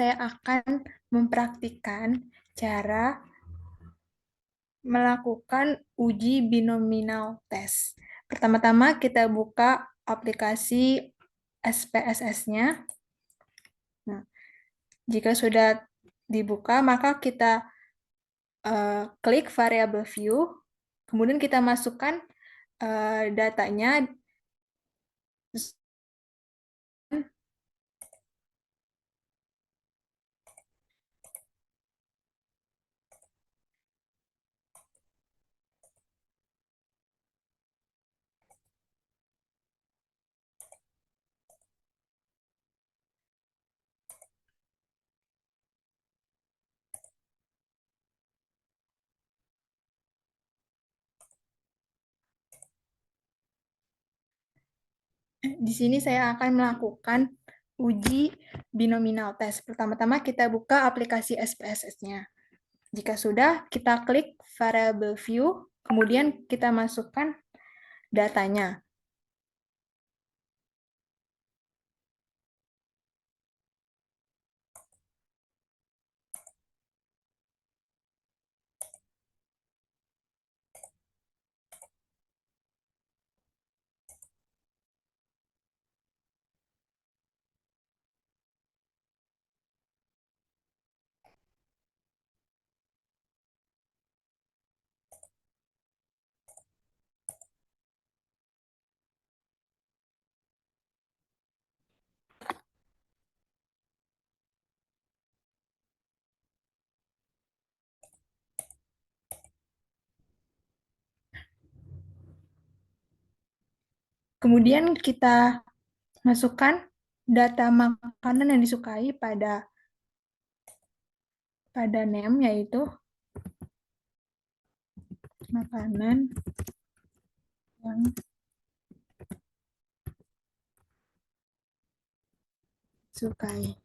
saya akan mempraktikkan cara melakukan uji binominal test. Pertama-tama kita buka aplikasi SPSS-nya. Nah, jika sudah dibuka, maka kita klik variable view, kemudian kita masukkan datanya. Di sini saya akan melakukan uji binominal test. Pertama-tama kita buka aplikasi SPSS-nya. Jika sudah, kita klik variable view, kemudian kita masukkan datanya. Kemudian kita masukkan data makanan yang disukai pada name, yaitu makanan yang disukai.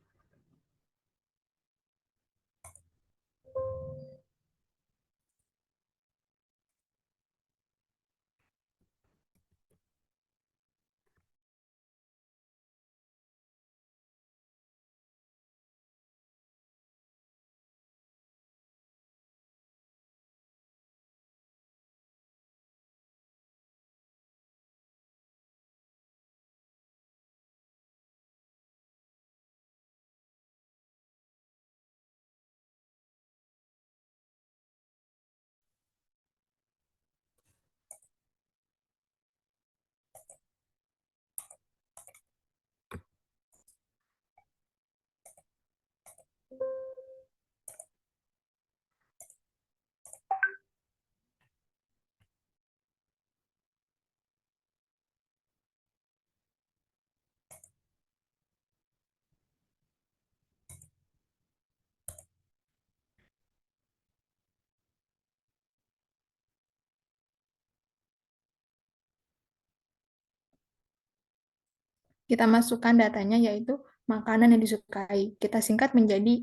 Kita masukkan datanya, yaitu makanan yang disukai. Kita singkat menjadi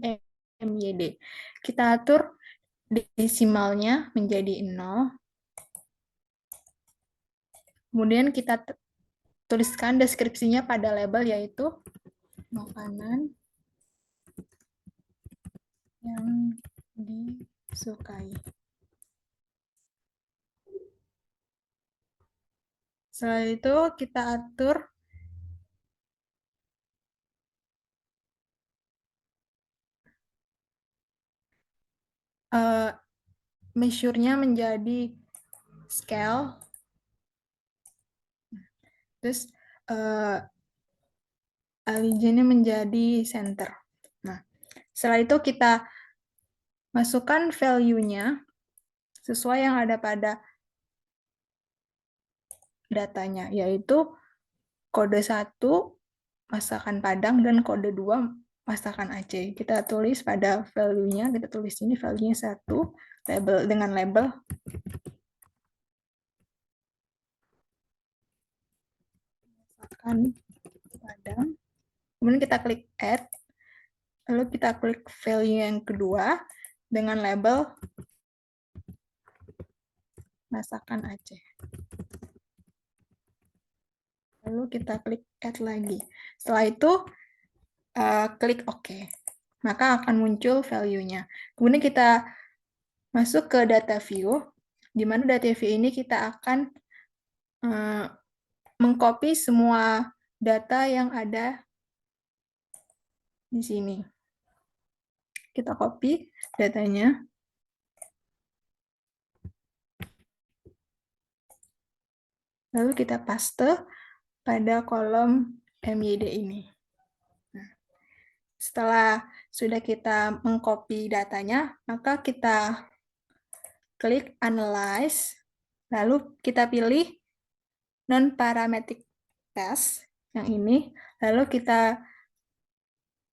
MYD. Kita atur desimalnya menjadi 0. Kemudian kita tuliskan deskripsinya pada label, yaitu makanan yang disukai. Setelah itu kita atur measure-nya menjadi scale, terus allegiance-nya menjadi center. Nah, setelah itu kita masukkan value-nya sesuai yang ada pada datanya, yaitu kode 1 masakan Padang dan kode 2 masakan Aceh. Kita tulis pada value-nya, kita tulis ini value-nya 1, label dengan label masakan Padang. Kemudian kita klik add, lalu kita klik value yang kedua dengan label masakan Aceh. Lalu kita klik add lagi. Setelah itu klik OK. maka akan muncul value-nya. Kemudian kita masuk ke data view, di mana data view ini kita akan mengcopy semua data yang ada di sini. Kita copy datanya. Lalu kita paste pada kolom MYD ini. Nah, setelah sudah kita mengcopy datanya, maka kita klik Analyze, lalu kita pilih Non-Parametric Test, yang ini, lalu kita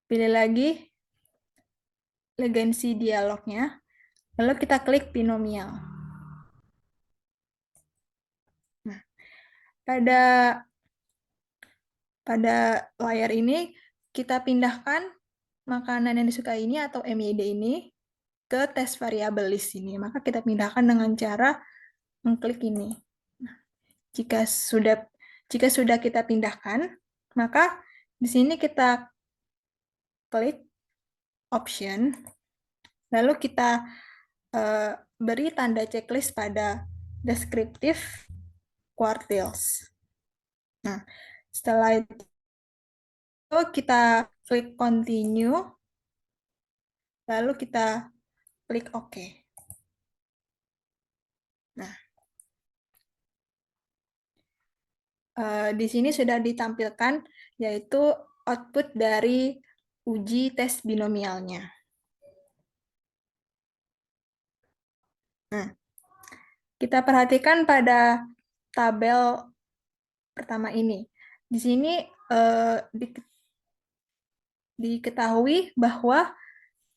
pilih lagi legacy dialognya, lalu kita klik binomial. Nah, pada layar ini kita pindahkan makanan yang disukai ini atau MYD ini ke tes variabel list ini. Maka kita pindahkan dengan cara mengklik ini. Nah, jika sudah kita pindahkan, maka di sini kita klik option, lalu kita beri tanda checklist pada descriptive quartiles. Nah, setelah itu kita klik continue, lalu kita klik OK. Nah, di sini sudah ditampilkan yaitu output dari uji tes binomialnya. Nah, kita perhatikan pada tabel pertama ini. Di sini diketahui bahwa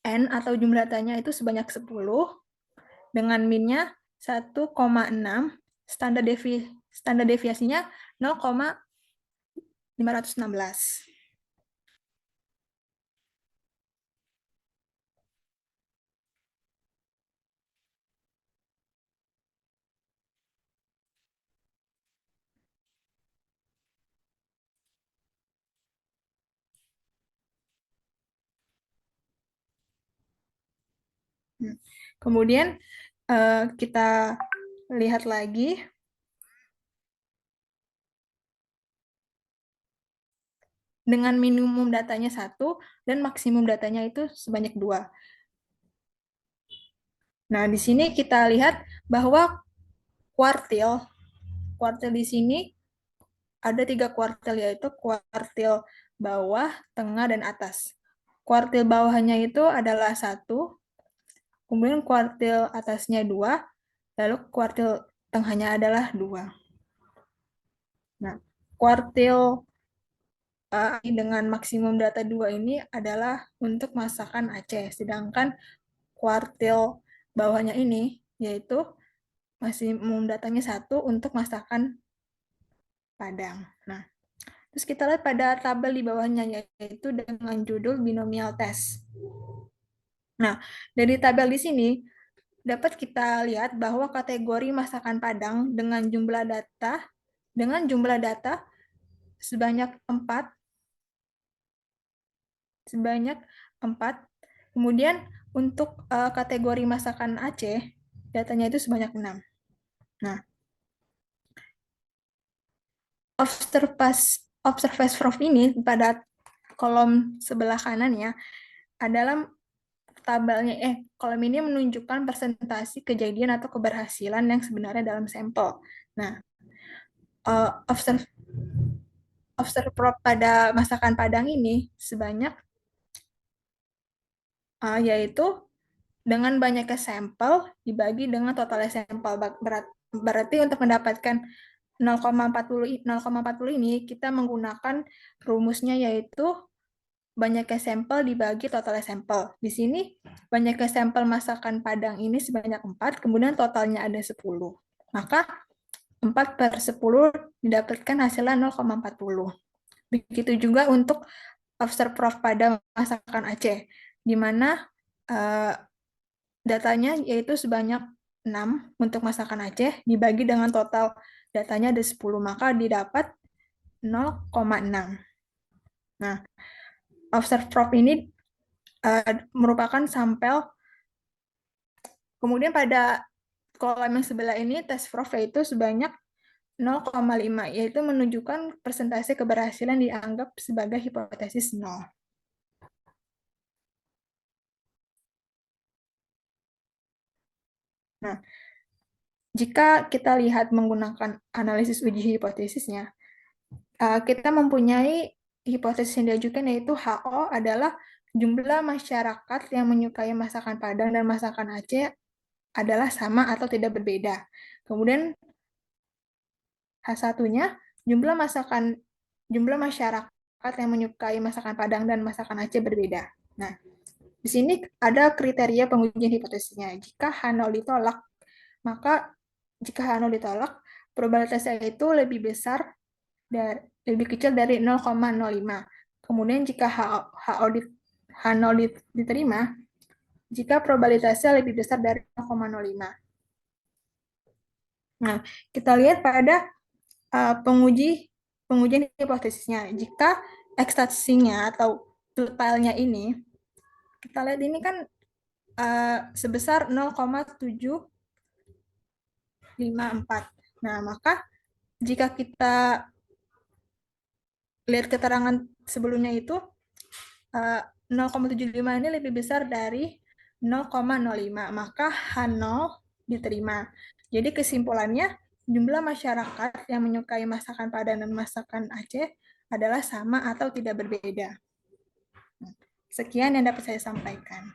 N atau jumlah datanya itu sebanyak 10 dengan min-nya 1,6, standar deviasinya 0,516. Kemudian kita lihat lagi dengan minimum datanya 1 dan maksimum datanya itu sebanyak 2. Nah, di sini kita lihat bahwa kuartil di sini ada 3 kuartil, yaitu kuartil bawah, tengah, dan atas. Kuartil bawahnya itu adalah 1, kemudian kuartil atasnya 2, lalu kuartil tengahnya adalah 2. Nah, kuartil dengan maksimum data 2 ini adalah untuk masakan Aceh, sedangkan kuartil bawahnya ini yaitu maksimum datanya 1 untuk masakan Padang. Nah, terus kita lihat pada tabel di bawahnya yaitu dengan judul binomial test. Nah, dari tabel di sini dapat kita lihat bahwa kategori masakan Padang dengan jumlah data sebanyak 4. Kemudian untuk kategori masakan Aceh, datanya itu sebanyak 6. Nah, observasi prof ini pada kolom sebelah kanannya adalah kolom ini menunjukkan presentasi kejadian atau keberhasilan yang sebenarnya dalam sampel. Nah, observe prof pada masakan Padang ini sebanyak yaitu dengan banyaknya sampel dibagi dengan total sampel. Berarti untuk mendapatkan 0,40 ini kita menggunakan rumusnya yaitu banyaknya sampel dibagi total sampel. Di sini banyaknya sampel masakan Padang ini sebanyak 4, kemudian totalnya ada 10. Maka 4/10 didapatkan hasilnya 0,40. Begitu juga untuk observe prof pada masakan Aceh, di mana datanya yaitu sebanyak 6 untuk masakan Aceh, dibagi dengan total datanya ada 10, maka didapat 0,6. Nah, observe prof ini merupakan sampel. Kemudian pada kolom yang sebelah ini tes prof itu sebanyak 0,5, yaitu menunjukkan persentase keberhasilan dianggap sebagai hipotesis 0. Nah, jika kita lihat menggunakan analisis uji hipotesisnya, kita mempunyai hipotesis yang diajukan, yaitu HO adalah jumlah masyarakat yang menyukai masakan Padang dan masakan Aceh adalah sama atau tidak berbeda. Kemudian H1-nya jumlah masyarakat yang menyukai masakan Padang dan masakan Aceh berbeda. Nah, di sini ada kriteria pengujian hipotesisnya. Jika H0 ditolak, maka jika H0 ditolak, probabilitasnya itu lebih kecil dari 0,05. Kemudian jika H0 diterima, jika probabilitasnya lebih besar dari 0,05. Nah, kita lihat pada pengujian hipotesisnya. Jika ekstraksinya atau totalnya ini, kita lihat ini kan sebesar 0,754. Nah, maka jika kita lihat keterangan sebelumnya itu 0,75 ini lebih besar dari 0,05, maka H0 diterima. Jadi kesimpulannya, jumlah masyarakat yang menyukai masakan Padang dan masakan Aceh adalah sama atau tidak berbeda. Sekian yang dapat saya sampaikan.